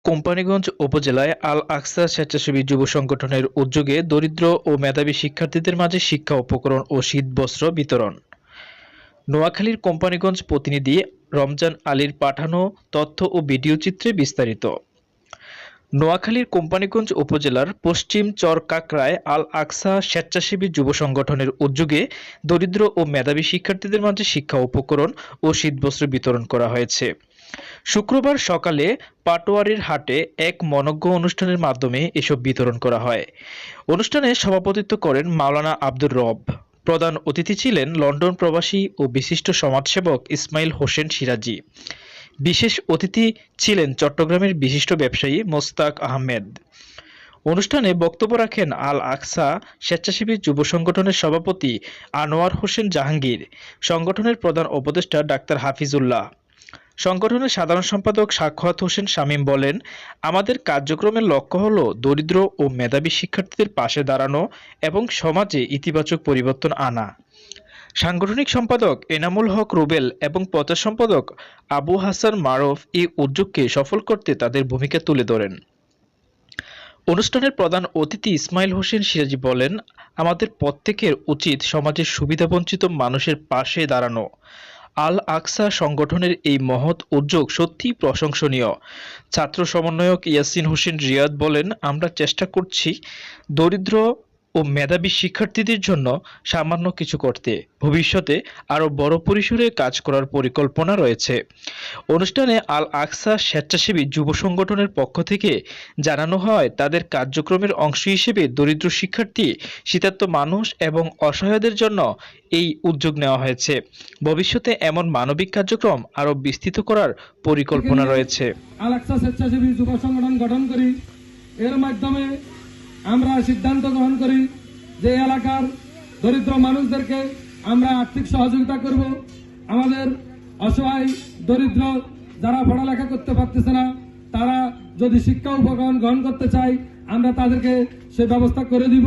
কোম্পানীগঞ্জ উপজেলায় আল আকসা স্বেচ্ছাসেবী যুব সংগঠনের উদ্যোগে দরিদ্র ও মেধাবী শিক্ষার্থীদের মাঝে শিক্ষা উপকরণ ও শীতবস্ত্র বিতরণ। নোয়াখালীর কোম্পানীগঞ্জ প্রতিনিধি রমজান আলীর পাঠানো তথ্য ও ভিডিও চিত্রে বিস্তারিত। নোয়াখালীর কোম্পানীগঞ্জ উপজেলার পশ্চিম চরকাকরায় আল আকসা স্বেচ্ছাসেবী যুব সংগঠনের উদ্যোগে দরিদ্র ও মেধাবী শিক্ষার্থীদের মাঝে শিক্ষা উপকরণ ও শীতবস্ত্র বিতরণ করা হয়েছে। শুক্রবার সকালে পাটোয়ারীর হাটে এক মনোজ্ঞ অনুষ্ঠানের মাধ্যমে এসব বিতরণ করা হয়। অনুষ্ঠানে সভাপতিত্ব করেন মাওলানা আব্দুর রব। প্রধান অতিথি ছিলেন লন্ডন প্রবাসী ও বিশিষ্ট সমাজসেবক ইসমাইল হোসেন সিরাজি। বিশেষ অতিথি ছিলেন চট্টগ্রামের বিশিষ্ট ব্যবসায়ী মোস্তাক আহমেদ। অনুষ্ঠানে বক্তব্য রাখেন আল আকসা স্বেচ্ছাসেবী যুব সংগঠনের সভাপতি আনোয়ার হোসেন জাহাঙ্গীর, সংগঠনের প্রধান উপদেষ্টা ডাক্তার হাফিজুল্লাহ। সংগঠনের সাধারণ সম্পাদক সাখাওয়াত হোসেন শামীম বলেন, আমাদের কার্যক্রমের লক্ষ্য হল দরিদ্র ও মেধাবী শিক্ষার্থীদের পাশে দাঁড়ানো এবং সমাজে ইতিবাচক পরিবর্তন আনা। সাংগঠনিক সম্পাদক এনামুল হক রুবেল এবং প্রচার সম্পাদক আবু হাসান মারুফ এই উদ্যোগকে সফল করতে তাদের ভূমিকা তুলে ধরেন। অনুষ্ঠানের প্রধান অতিথি ইসমাইল হোসেন সিরাজি বলেন, আমাদের প্রত্যেকের উচিত সমাজের সুবিধাবঞ্চিত মানুষের পাশে দাঁড়ানো। আল আকসা সংগঠনের এই মহৎ উদ্যোগ সত্যিই প্রশংসনীয়। ছাত্র সমন্বয়ক ইয়াসিন হোসেন রিয়াদ বলেন, আমরা চেষ্টা করছি দরিদ্র ও মেধাবী শিক্ষার্থীদের জন্য সামান্য কিছু করতে। ভবিষ্যতে আরও বড় পরিসরে কাজ করার পরিকল্পনা রয়েছে। অনুষ্ঠানে আল আকসা স্বেচ্ছাসেবী যুব সংগঠনের পক্ষ থেকে জানানো হয়, তাদের কার্যক্রমের অংশ হিসেবে দরিদ্র শিক্ষার্থী, শীতার্ত মানুষ এবং অসহায়দের জন্য এই উদ্যোগ নেওয়া হয়েছে। ভবিষ্যতে এমন মানবিক কার্যক্রম আরও বিস্তৃত করার পরিকল্পনা রয়েছে। আল আকসা স্বেচ্ছাসেবী যুব সংগঠন গঠন করি, এর মাধ্যমে আমরা সিদ্ধান্ত গ্রহণ করি যে এলাকার দরিদ্র মানুষদেরকে আমরা আর্থিক সহযোগিতা করব। আমাদের অসহায় দরিদ্র যারা পড়ালেখা করতে পারতেছে না, তারা যদি শিক্ষা উপকরণ গ্রহণ করতে চায়, আমরা তাদেরকে সে ব্যবস্থা করে দিব।